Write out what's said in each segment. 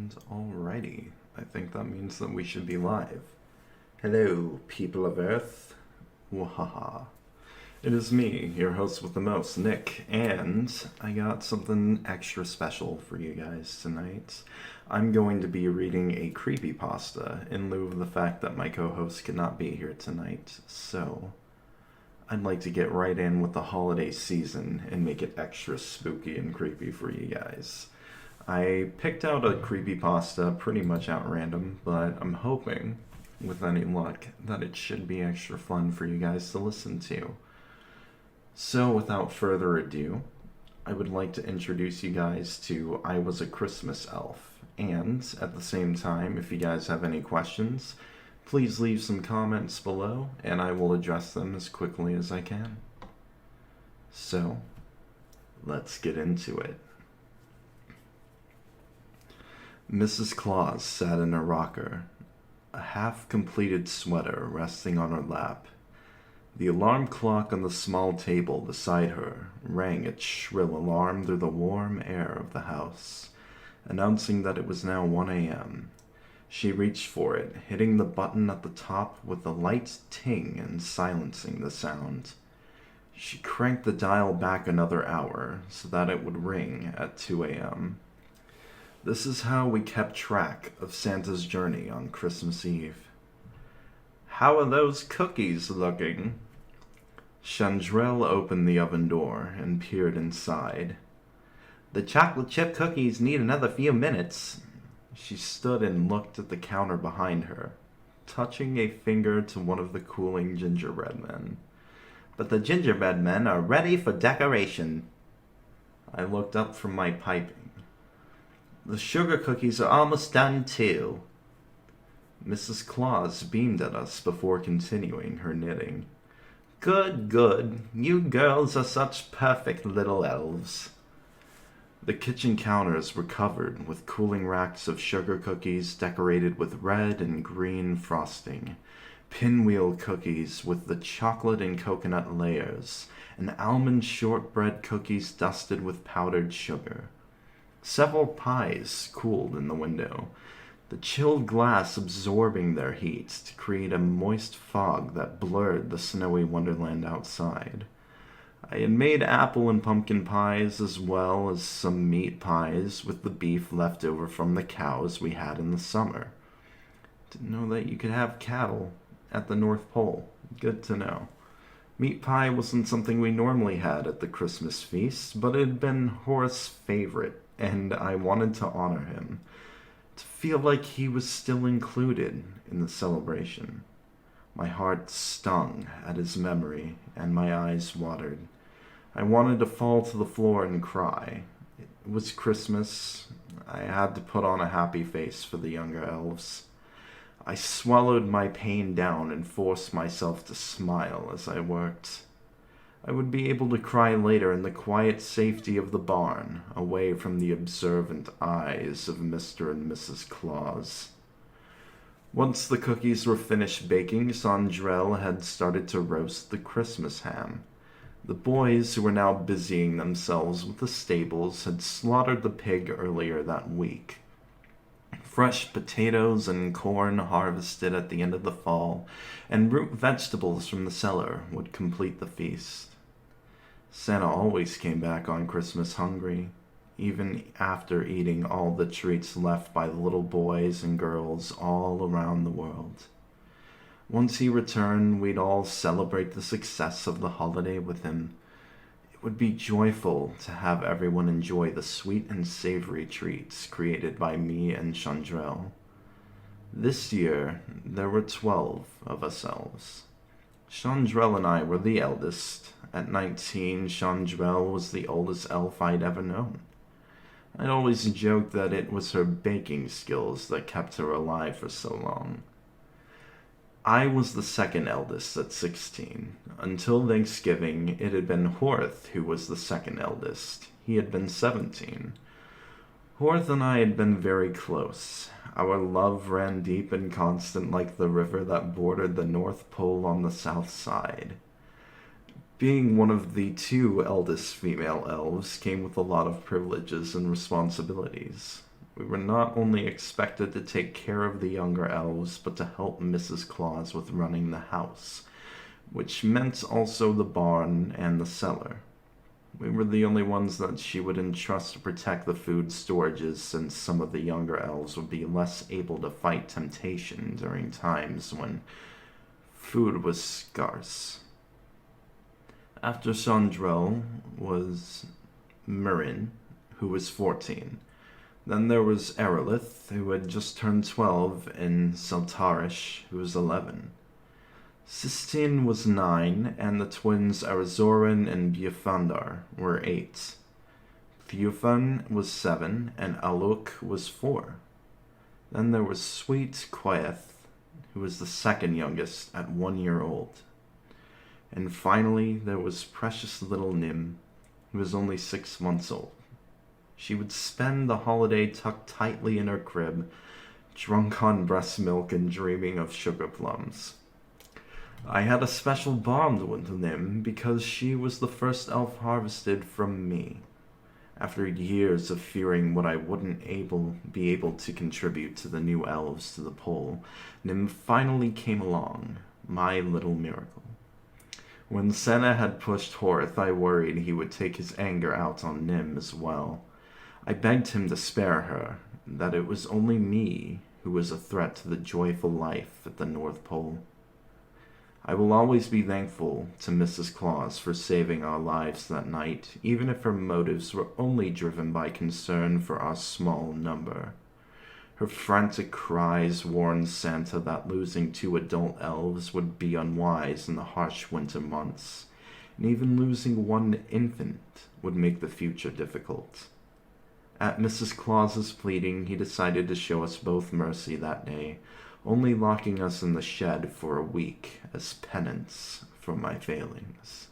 And alrighty, I think that means that we should be live. Hello, people of Earth. Wahaha. It is me, your host with the most, Nick, and I got something extra special for you guys tonight. I'm going to be reading a creepypasta in lieu of the fact that my co-host could not be here tonight, so I'd like to get right in with the holiday season and make it extra spooky and creepy for you guys. I picked out a creepypasta pretty much at random, but I'm hoping, with any luck, that it should be extra fun for you guys to listen to. So, without further ado, I would like to introduce you guys to I Was a Christmas Elf. And, at the same time, if you guys have any questions, please leave some comments below, and I will address them as quickly as I can. So, let's get into it. Mrs. Claus sat in her rocker, a half-completed sweater resting on her lap. The alarm clock on the small table beside her rang its shrill alarm through the warm air of the house, announcing that it was now 1 a.m. She reached for it, hitting the button at the top with a light ting and silencing the sound. She cranked the dial back another hour so that it would ring at 2 a.m. This is how we kept track of Santa's journey on Christmas Eve. "How are those cookies looking?" Chandrell opened the oven door and peered inside. "The chocolate chip cookies need another few minutes." She stood and looked at the counter behind her, touching a finger to one of the cooling gingerbread men. "But the gingerbread men are ready for decoration." I looked up from my piping. "The sugar cookies are almost done, too." Mrs. Claus beamed at us before continuing her knitting. "Good, good. You girls are such perfect little elves." The kitchen counters were covered with cooling racks of sugar cookies decorated with red and green frosting, pinwheel cookies with the chocolate and coconut layers, and almond shortbread cookies dusted with powdered sugar. Several pies cooled in the window, the chilled glass absorbing their heat to create a moist fog that blurred the snowy wonderland outside. I had made apple and pumpkin pies as well as some meat pies with the beef left over from the cows we had in the summer. Didn't know that you could have cattle at the North Pole. Good to know. Meat pie wasn't something we normally had at the Christmas feast, but it had been Horace's favorite, and I wanted to honor him, to feel like he was still included in the celebration. My heart stung at his memory, and my eyes watered. I wanted to fall to the floor and cry. It was Christmas. I had to put on a happy face for the younger elves. I swallowed my pain down and forced myself to smile as I worked. I would be able to cry later in the quiet safety of the barn, away from the observant eyes of Mr. and Mrs. Claus. Once the cookies were finished baking, Chandrell had started to roast the Christmas ham. The boys, who were now busying themselves with the stables, had slaughtered the pig earlier that week. Fresh potatoes and corn harvested at the end of the fall, and root vegetables from the cellar would complete the feast. Santa always came back on Christmas hungry, even after eating all the treats left by the little boys and girls all around the world. Once he returned, we'd all celebrate the success of the holiday with him. It would be joyful to have everyone enjoy the sweet and savory treats created by me and Chandrell. This year, there were 12 of us elves. Chandrell and I were the eldest. At 19, Chandrell was the oldest elf I'd ever known. I'd always joked that it was her baking skills that kept her alive for so long. I was the second eldest at 16. Until Thanksgiving, it had been Horth who was the second eldest. He had been 17. Horth and I had been very close. Our love ran deep and constant like the river that bordered the North Pole on the south side. Being one of the two eldest female elves came with a lot of privileges and responsibilities. We were not only expected to take care of the younger elves, but to help Mrs. Claus with running the house, which meant also the barn and the cellar. We were the only ones that she would entrust to protect the food storages, since some of the younger elves would be less able to fight temptation during times when food was scarce. After Chandrel was Murin, who was 14. Then there was Erelith, who had just turned 12, and Saltarish, who was 11. Sistine was 9, and the twins Arazorin and Bufandar were 8. Theufan was 7, and Aluk was 4. Then there was sweet Quaeth, who was the second youngest at 1 year old. And finally there was precious little Nim, who was only 6 months old. She would spend the holiday tucked tightly in her crib, drunk on breast milk and dreaming of sugar plums. I had a special bond with Nim because she was the first elf harvested from me. After years of fearing what I wouldn't be able to contribute to the new elves to the pole, Nim finally came along, my little miracle. When Senna had pushed Horth, I worried he would take his anger out on Nim as well. I begged him to spare her, that it was only me who was a threat to the joyful life at the North Pole. I will always be thankful to Mrs. Claus for saving our lives that night, even if her motives were only driven by concern for our small number. Her frantic cries warned Santa that losing 2 adult elves would be unwise in the harsh winter months, and even losing 1 infant would make the future difficult. At Mrs. Claus's pleading, he decided to show us both mercy that day, only locking us in the shed for a week as penance for my failings.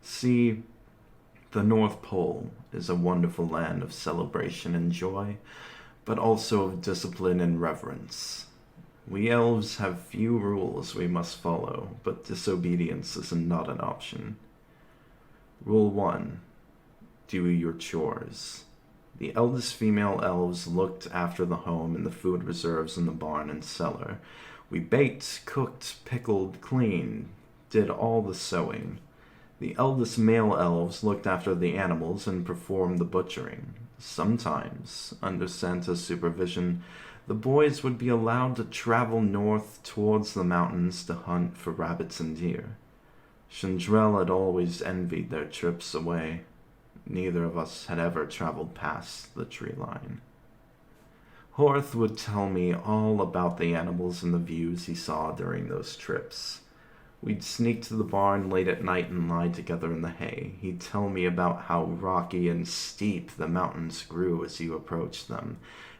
See, the North Pole is a wonderful land of celebration and joy, but also of discipline and reverence. We elves have few rules we must follow, but disobedience is not an option. Rule 1. Do your chores. The eldest female elves looked after the home and the food reserves in the barn and cellar. We baked, cooked, pickled, cleaned, did all the sewing. The eldest male elves looked after the animals and performed the butchering. Sometimes, under Santa's supervision, the boys would be allowed to travel north towards the mountains to hunt for rabbits and deer. Chandrel had always envied their trips away. Neither of us had ever traveled past the tree line. Horth would tell me all about the animals and the views he saw during those trips. We'd sneak to the barn late at night and lie together in the hay. He'd tell me about how rocky and steep the mountains grew as you approached them,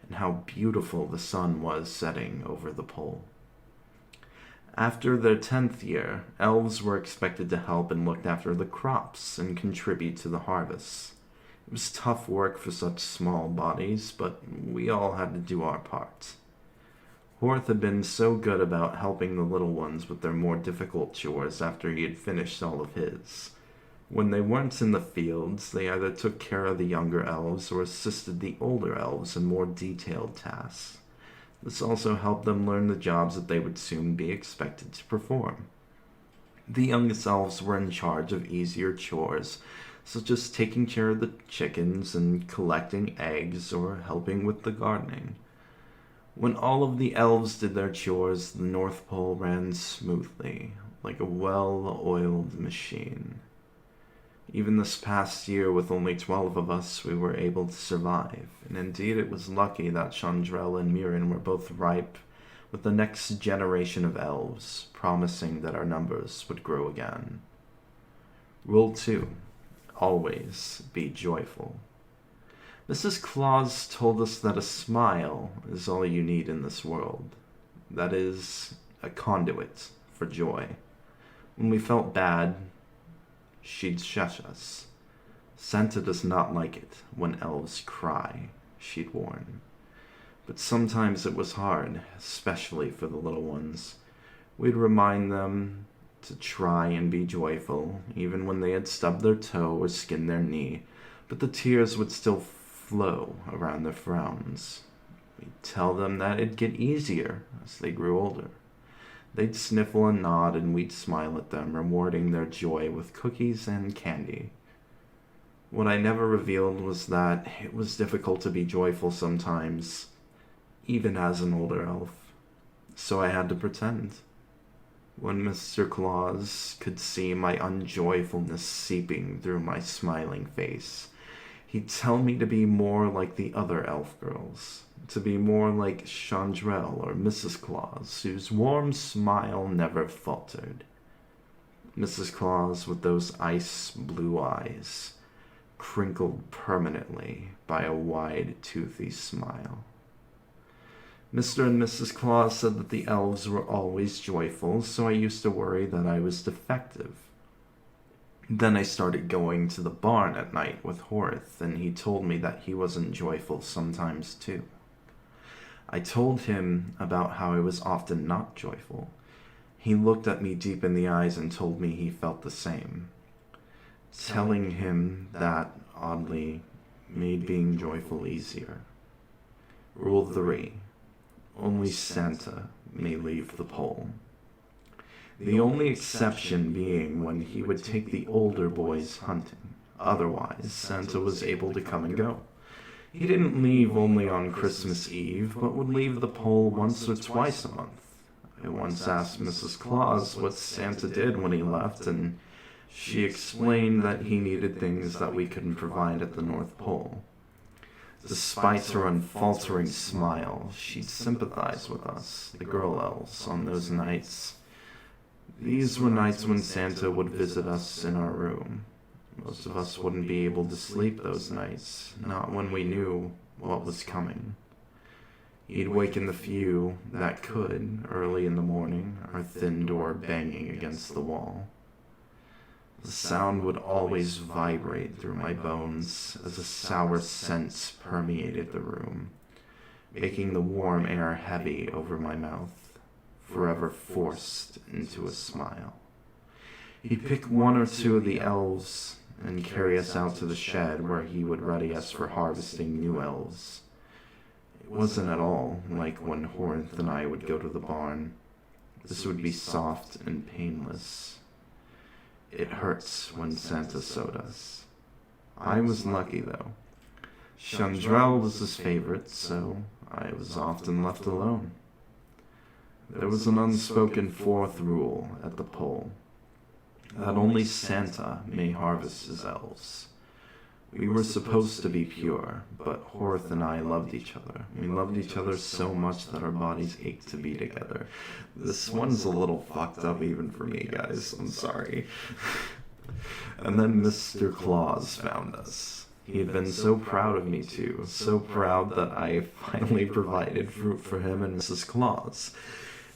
and how beautiful the sun was setting over the pole. After their 10th year, elves were expected to help and look after the crops and contribute to the harvests. It was tough work for such small bodies, but we all had to do our part. Horth had been so good about helping the little ones with their more difficult chores after he had finished all of his. When they weren't in the fields, they either took care of the younger elves or assisted the older elves in more detailed tasks. This also helped them learn the jobs that they would soon be expected to perform. The youngest elves were in charge of easier chores, such as taking care of the chickens and collecting eggs or helping with the gardening. When all of the elves did their chores, the North Pole ran smoothly, like a well-oiled machine. Even this past year, with only 12 of us, we were able to survive, and indeed it was lucky that Chandrel and Murin were both ripe with the next generation of elves, promising that our numbers would grow again. Rule 2. Always be joyful. Mrs. Claus told us that a smile is all you need in this world. That is, a conduit for joy. When we felt bad, she'd shush us. Santa does not like it when elves cry, she'd warn. But sometimes it was hard, especially for the little ones. We'd remind them to try and be joyful, even when they had stubbed their toe or skinned their knee, but the tears would still flow around their frowns. We'd tell them that it'd get easier as they grew older. They'd sniffle and nod, and we'd smile at them, rewarding their joy with cookies and candy. What I never revealed was that it was difficult to be joyful sometimes, even as an older elf. So I had to pretend. When Mr. Claus could see my unjoyfulness seeping through my smiling face, he'd tell me to be more like the other elf girls, to be more like Chandrel or Mrs. Claus, whose warm smile never faltered. Mrs. Claus with those ice blue eyes, crinkled permanently by a wide, toothy smile. Mr. and Mrs. Claus said that the elves were always joyful, so I used to worry that I was defective. Then I started going to the barn at night with Horth, and he told me that he wasn't joyful sometimes too. I told him about how I was often not joyful. He looked at me deep in the eyes and told me he felt the same. Telling him that, oddly, made being joyful easier. Rule 3. Only Santa may leave the pole. The only exception being when he would take the older boys hunting. Otherwise, Santa was able to come and go. He didn't leave only on Christmas Eve, but would leave the pole once or twice a month. I once asked Mrs. Claus what Santa did when he left, and she explained that he needed things that we couldn't provide at the North Pole. Despite her unfaltering smile, she'd sympathize with us, the girl elves, on those nights. These were nights when Santa would visit us in our room. Most of us wouldn't be able to sleep those nights, not when we knew what was coming. He'd waken the few that could early in the morning, our thin door banging against the wall. The sound would always vibrate through my bones as a sour sense permeated the room, making the warm air heavy over my mouth, forever forced into a smile. He'd pick one or two of the elves and carry us out to the shed where he would ready us for harvesting new elves. It wasn't at all like when Horth and I would go to the barn. This would be soft and painless. It hurts when Santa sewed us. I was lucky, though. Chandrel was his favorite, so I was often left alone. There was an unspoken fourth rule at the pole, that only Santa may harvest his elves. We were supposed to be pure, but Horth and I loved each other. We loved each other so much that our bodies ached to be together. This one's a little fucked up even for me, guys. I'm sorry. And then Mr. Claus found us. He had been so proud of me too, so proud that I finally provided fruit for him and Mrs. Claus.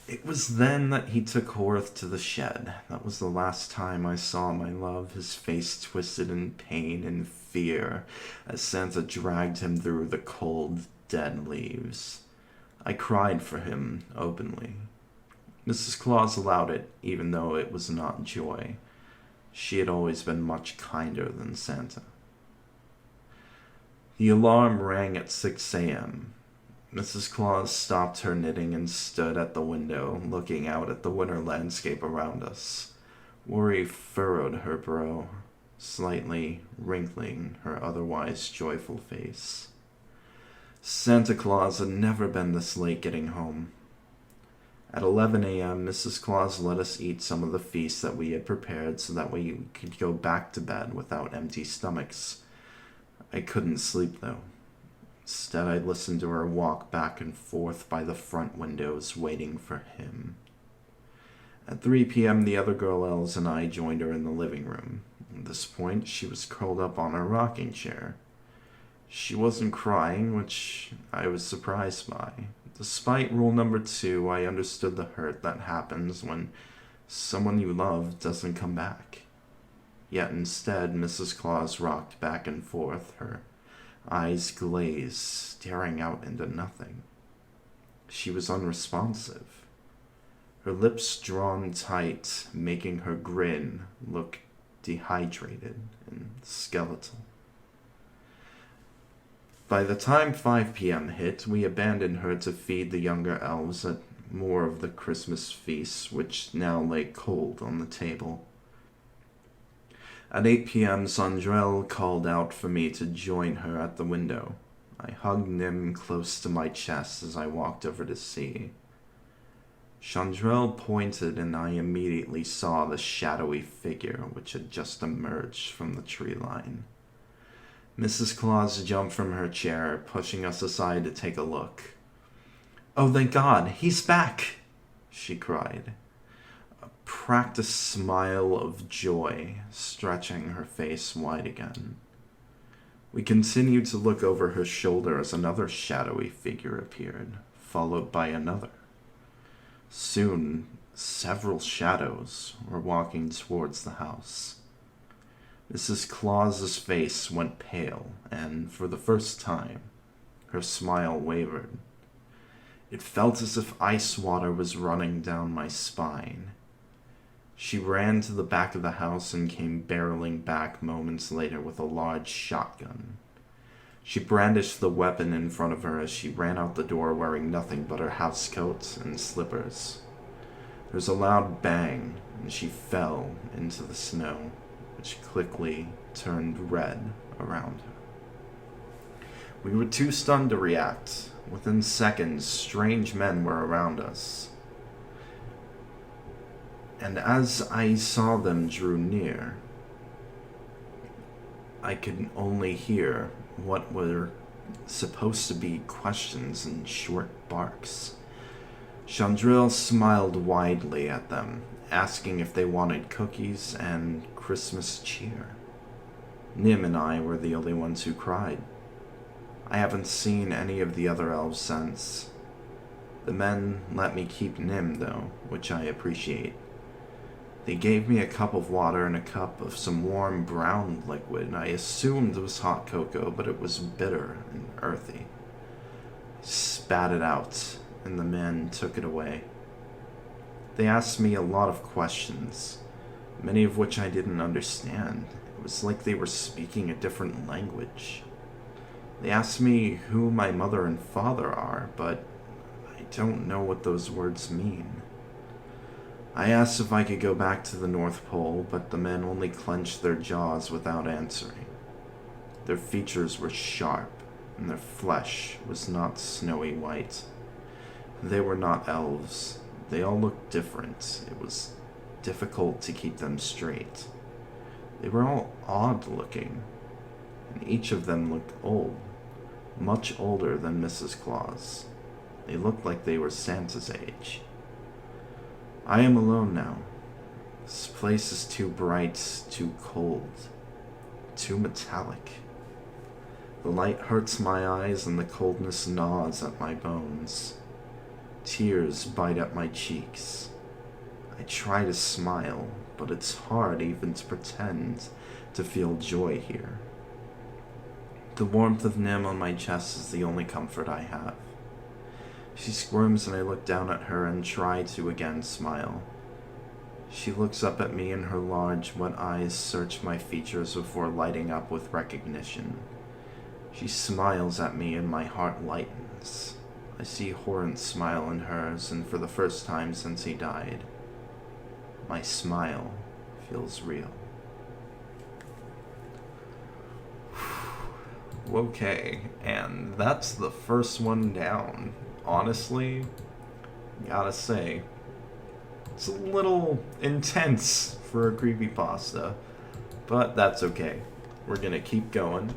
It was then that he took Horth to the shed. That was the last time I saw my love, his face twisted in pain and fear as Santa dragged him through the cold, dead leaves. I cried for him openly. Mrs. Claus allowed it, even though it was not joy. She had always been much kinder than Santa. The alarm rang at 6 a.m. Mrs. Claus stopped her knitting and stood at the window, looking out at the winter landscape around us. Worry furrowed her brow, slightly wrinkling her otherwise joyful face. Santa Claus had never been this late getting home. At 11 a.m., Mrs. Claus let us eat some of the feast that we had prepared so that we could go back to bed without empty stomachs. I couldn't sleep, though. Instead, I listened to her walk back and forth by the front windows, waiting for him. At 3 p.m., the other girl elves and I joined her in the living room. At this point, she was curled up on her rocking chair. She wasn't crying, which I was surprised by. Despite rule number 2, I understood the hurt that happens when someone you love doesn't come back. Yet instead, Mrs. Claus rocked back and forth, her eyes glazed, staring out into nothing. She was unresponsive, her lips drawn tight, making her grin look dehydrated and skeletal. By the time 5 p.m. hit, we abandoned her to feed the younger elves at more of the Christmas feast, which now lay cold on the table. At 8 p.m., Sandrell called out for me to join her at the window. I hugged Nim close to my chest as I walked over to see. Chandrell pointed and I immediately saw the shadowy figure which had just emerged from the tree line. Mrs. Claus jumped from her chair, pushing us aside to take a look. "Oh, thank God, he's back!" she cried, a practiced smile of joy stretching her face wide again. We continued to look over her shoulder as another shadowy figure appeared, followed by another. Soon, several shadows were walking towards the house. Mrs. Claus's face went pale, and for the first time, her smile wavered. It felt as if ice water was running down my spine. She ran to the back of the house and came barreling back moments later with a large shotgun. She brandished the weapon in front of her as she ran out the door wearing nothing but her housecoat and slippers. There was a loud bang, and she fell into the snow, which quickly turned red around her. We were too stunned to react. Within seconds, strange men were around us. And as I saw them drew near, I could only hear what were supposed to be questions and short barks. Chandril smiled widely at them, asking if they wanted cookies and Christmas cheer. Nim and I were the only ones who cried. I haven't seen any of the other elves since. The men let me keep Nim, though, which I appreciate. They gave me a cup of water and a cup of some warm brown liquid. I assumed it was hot cocoa, but it was bitter and earthy. I spat it out, and the men took it away. They asked me a lot of questions, many of which I didn't understand. It was like they were speaking a different language. They asked me who my mother and father are, but I don't know what those words mean. I asked if I could go back to the North Pole, but the men only clenched their jaws without answering. Their features were sharp, and their flesh was not snowy white. They were not elves. They all looked different. It was difficult to keep them straight. They were all odd-looking, and each of them looked old, much older than Mrs. Claus. They looked like they were Santa's age. I am alone now. This place is too bright, too cold, too metallic. The light hurts my eyes and the coldness gnaws at my bones. Tears bite at my cheeks. I try to smile, but it's hard even to pretend to feel joy here. The warmth of Nim on my chest is the only comfort I have. She squirms and I look down at her and try to again smile. She looks up at me and her large, wet eyes search my features before lighting up with recognition. She smiles at me and my heart lightens. I see Horrent's smile in hers, and for the first time since he died, my smile feels real. Okay, and that's the first one down. Honestly, gotta say, it's a little intense for a creepypasta, but that's okay. We're gonna keep going,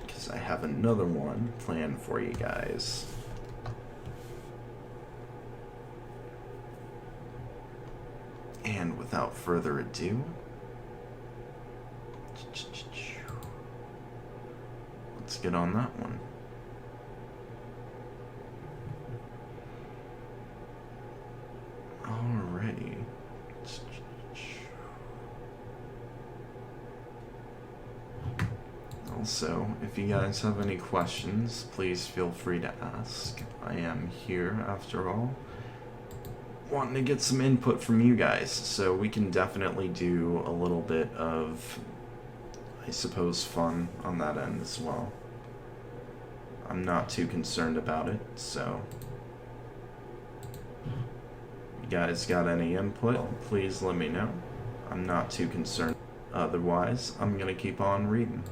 because I have another one planned for you guys. And without further ado, let's get on that one. Alrighty. Also, if you guys have any questions, please feel free to ask. I am here, after all, wanting to get some input from you guys, so we can definitely do a little bit of, I suppose, fun on that end as well. I'm not too concerned about it, so... You guys got any input, please let me know. I'm not too concerned. Otherwise, I'm gonna keep on reading.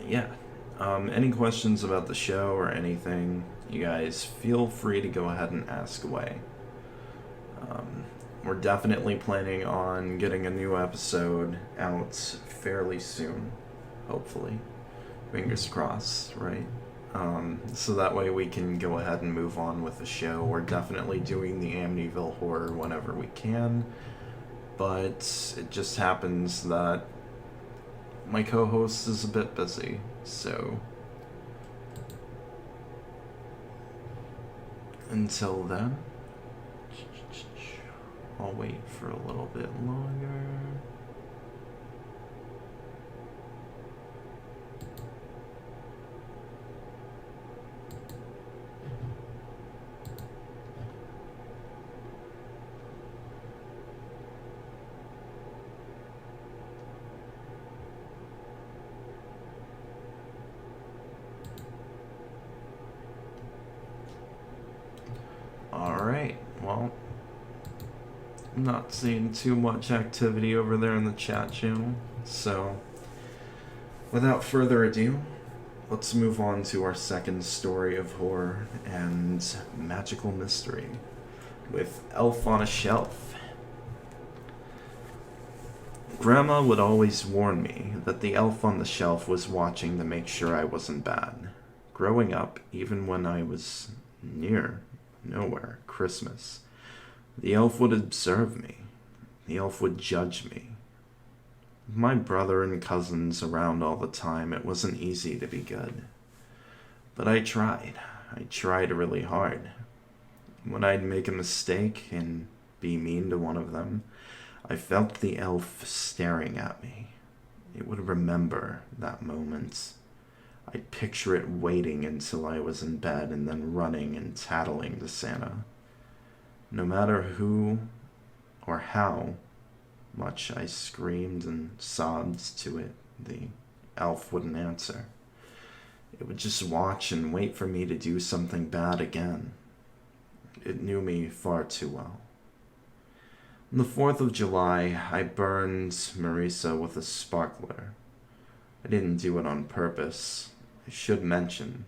Yeah. Any questions about the show or anything, you guys feel free to go ahead and ask away. We're definitely planning on getting a new episode out fairly soon, hopefully. Fingers crossed, right? So that way we can go ahead and move on with the show. We're definitely doing the Amityville horror whenever we can, but it just happens that my co-host is a bit busy, so until then, I'll wait for a little bit longer. Alright, well, I'm not seeing too much activity over there in the chat channel, so without further ado, let's move on to our second story of horror and magical mystery with Elf on a Shelf. Grandma would always warn me that the elf on the shelf was watching to make sure I wasn't bad. Growing up, even when I was near nowhere Christmas, the elf would observe me. The elf would judge me. With my brother and cousins around all the time, it wasn't easy to be good. But I tried. I tried really hard. When I'd make a mistake and be mean to one of them, I felt the elf staring at me. It would remember that moment. I'd picture it waiting until I was in bed and then running and tattling to Santa. No matter who or how much I screamed and sobbed to it, the elf wouldn't answer. It would just watch and wait for me to do something bad again. It knew me far too well. On the 4th of July, I burned Marisa with a sparkler. I didn't do it on purpose. I should mention,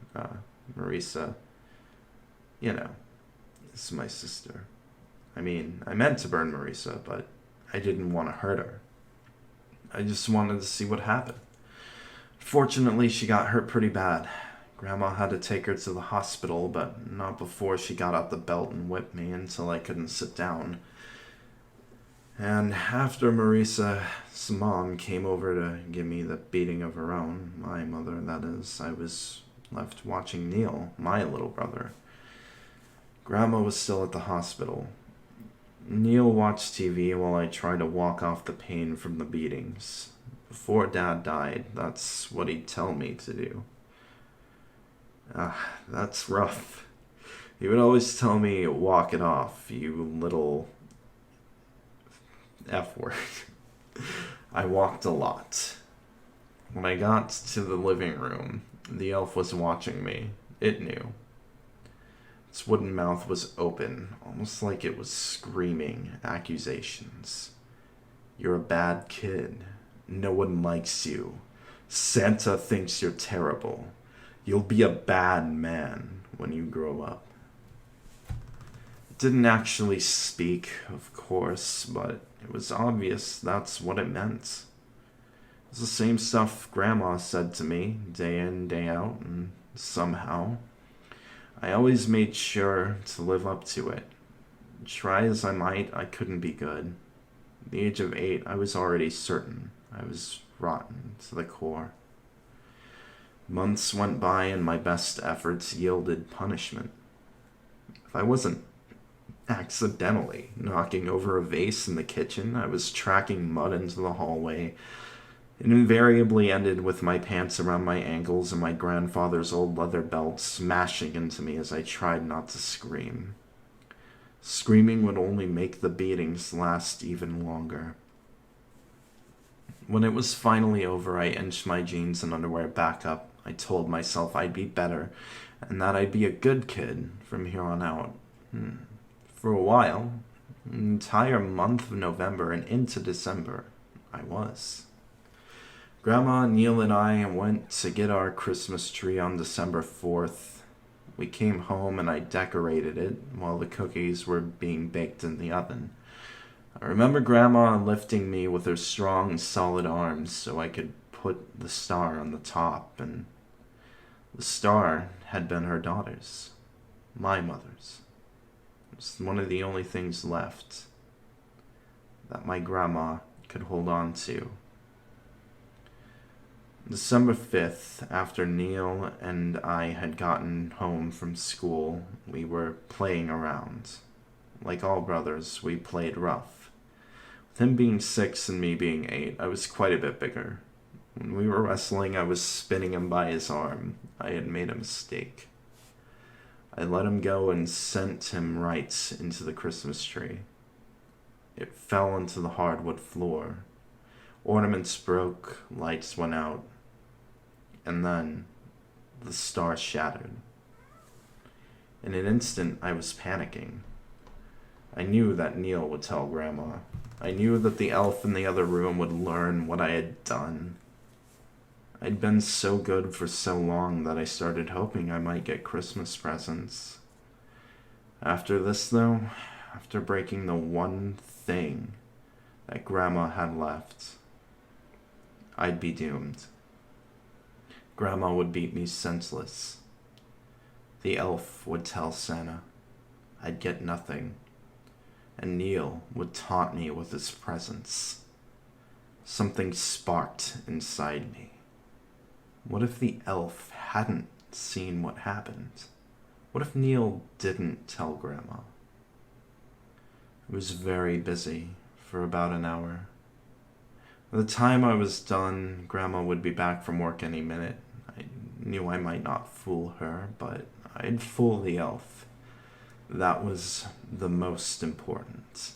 Marisa, is my sister. I mean, I meant to burn Marisa, but I didn't want to hurt her. I just wanted to see what happened. Fortunately, she got hurt pretty bad. Grandma had to take her to the hospital, but not before she got out the belt and whipped me until I couldn't sit down. And after Marisa's mom came over to give me the beating of her own, my mother, that is, I was left watching Neil, my little brother. Grandma was still at the hospital. Neil watched TV while I tried to walk off the pain from the beatings. Before Dad died, that's what he'd tell me to do. That's rough. He would always tell me, walk it off, you little F word. I walked a lot. When I got to the living room, the elf was watching me. It knew. Its wooden mouth was open, almost like it was screaming accusations. You're a bad kid. No one likes you. Santa thinks you're terrible. You'll be a bad man when you grow up. It didn't actually speak, of course, but it was obvious that's what it meant. It was the same stuff Grandma said to me, day in, day out, and somehow I always made sure to live up to it. Try as I might, I couldn't be good. At the age of 8, I was already certain I was rotten to the core. Months went by and my best efforts yielded punishment. If I wasn't accidentally knocking over a vase in the kitchen, I was tracking mud into the hallway. It invariably ended with my pants around my ankles and my grandfather's old leather belt smashing into me as I tried not to scream. Screaming would only make the beatings last even longer. When it was finally over, I inched my jeans and underwear back up. I told myself I'd be better and that I'd be a good kid from here on out. For a while, an entire month of November and into December, I was. Grandma, Neil, and I went to get our Christmas tree on December 4th. We came home and I decorated it while the cookies were being baked in the oven. I remember Grandma lifting me with her strong, solid arms so I could put the star on the top, and the star had been her daughter's, my mother's. It was one of the only things left that my grandma could hold on to. December 5th, after Neil and I had gotten home from school, we were playing around. Like all brothers, we played rough. With him being 6 and me being 8, I was quite a bit bigger. When we were wrestling, I was spinning him by his arm. I had made a mistake. I let him go and sent him right into the Christmas tree. It fell into the hardwood floor. Ornaments broke, lights went out, and then the star shattered. In an instant, I was panicking. I knew that Neil would tell Grandma. I knew that the elf in the other room would learn what I had done. I'd been so good for so long that I started hoping I might get Christmas presents. After this, though, after breaking the one thing that Grandma had left, I'd be doomed. Grandma would beat me senseless. The elf would tell Santa I'd get nothing, and Neil would taunt me with his presence. Something sparked inside me. What if the elf hadn't seen what happened? What if Neil didn't tell Grandma? I was very busy for about an hour. By the time I was done, Grandma would be back from work any minute. I knew I might not fool her, but I'd fool the elf. That was the most important.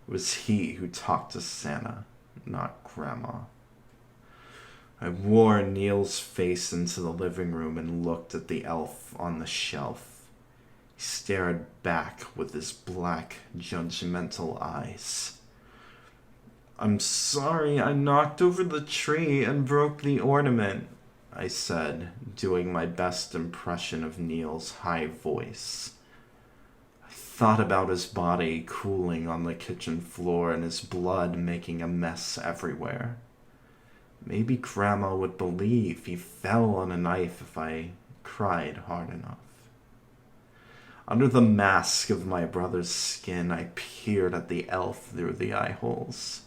It was he who talked to Santa, not Grandma. I wore Neil's face into the living room and looked at the elf on the shelf. He stared back with his black, judgmental eyes. "I'm sorry, I knocked over the tree and broke the ornament," I said, doing my best impression of Neil's high voice. I thought about his body cooling on the kitchen floor and his blood making a mess everywhere. Maybe Grandma would believe he fell on a knife if I cried hard enough. Under the mask of my brother's skin, I peered at the elf through the eye holes.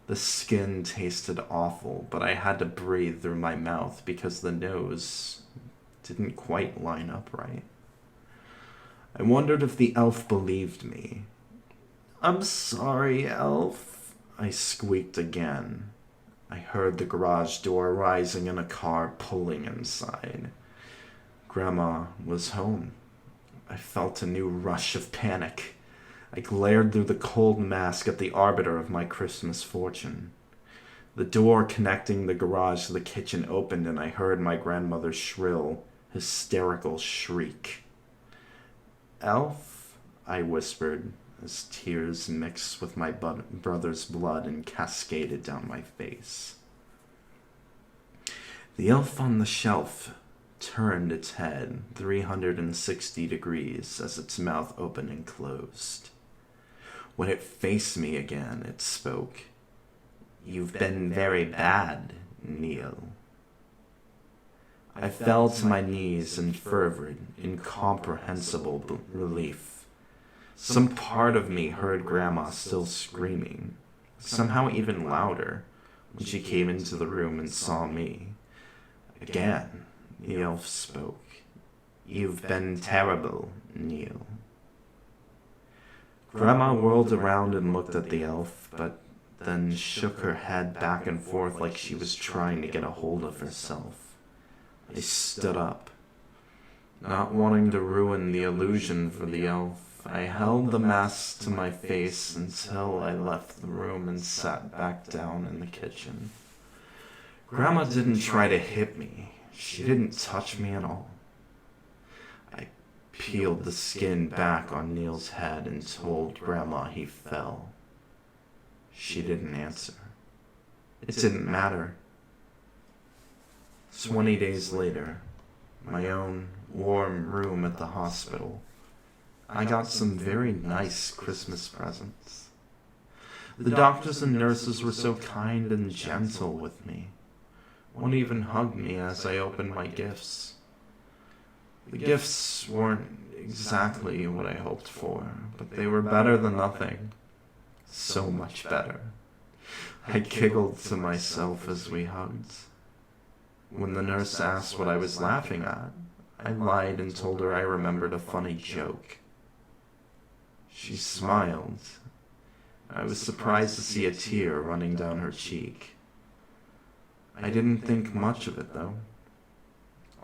The skin tasted awful, but I had to breathe through my mouth because the nose didn't quite line up right. I wondered if the elf believed me. "I'm sorry, elf," I squeaked again. I heard the garage door rising and a car pulling inside. Grandma was home. I felt a new rush of panic. I glared through the cold mask at the arbiter of my Christmas fortune. The door connecting the garage to the kitchen opened and I heard my grandmother's shrill, hysterical shriek. "Elf," I whispered, as tears mixed with my brother's blood and cascaded down my face. The elf on the shelf turned its head 360 degrees as its mouth opened and closed. When it faced me again, it spoke. "You've been very bad, Neil." I fell to my knees in fervid, incomprehensible relief. Some part of me heard Grandma still screaming, somehow even louder, when she came into the room and saw me. Again, the elf spoke. "You've been terrible, Neil." Grandma whirled around and looked at the elf, but then shook her head back and forth like she was trying to get a hold of herself. I stood up. Not wanting to ruin the illusion for the elf, I held the mask to my face until I left the room and sat back down in the kitchen. Grandma didn't try to hit me. She didn't touch me at all. I peeled the skin back on Neil's head and told Grandma he fell. She didn't answer. It didn't matter. 20 days later, my own warm room at the hospital, I got some very nice Christmas presents. The doctors and nurses were so kind and gentle with me. One even hugged me as I opened my gifts. The gifts weren't exactly what I hoped for, but they were better than nothing. So much better. I giggled to myself as we hugged. When the nurse asked what I was laughing at, I lied and told her I remembered a funny joke. She smiled. I was surprised to see a tear running down her cheek. I didn't think much of it, though.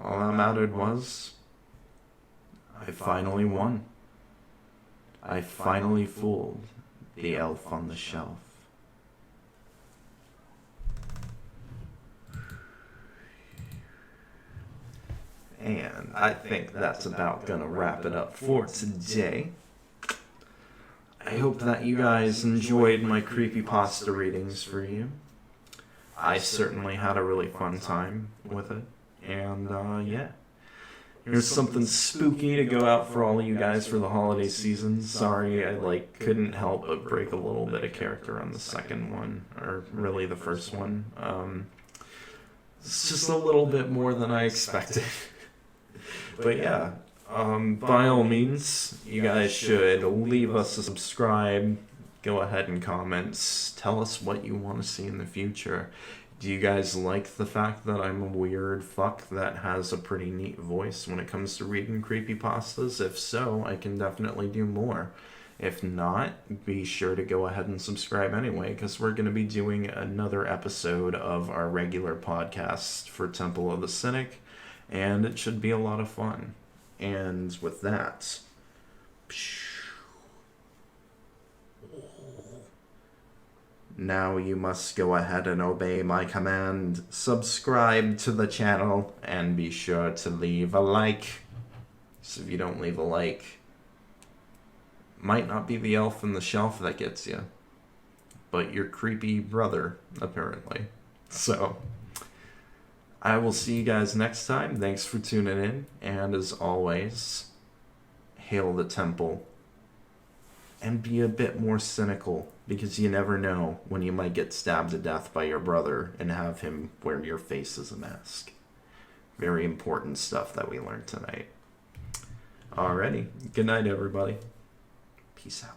All that mattered was, I finally won. I finally fooled the elf on the shelf. And I think that's about gonna wrap it up for today. I hope that you guys enjoyed my creepypasta readings for you. I certainly had a really fun time with it. And yeah. Here's something spooky to go out for all of you guys for the holiday season. Sorry, I couldn't help but break a little bit of character on the second one, or really the first one. It's just a little bit more than I expected. But yeah, by all means, you guys should leave us a subscribe, go ahead and comment, tell us what you want to see in the future. Do you guys like the fact that I'm a weird fuck that has a pretty neat voice when it comes to reading creepypastas? If so, I can definitely do more. If not, be sure to go ahead and subscribe anyway, because we're going to be doing another episode of our regular podcast for Temple of the Cynic, and it should be a lot of fun. And with that, now you must go ahead and obey my command. Subscribe to the channel and be sure to leave a like. So if you don't leave a like, might not be the elf on the shelf that gets you, but your creepy brother, apparently. So I will see you guys next time. Thanks for tuning in. And as always, hail the temple. And be a bit more cynical, because you never know when you might get stabbed to death by your brother and have him wear your face as a mask. Very important stuff that we learned tonight. Alrighty. Good night, everybody. Peace out.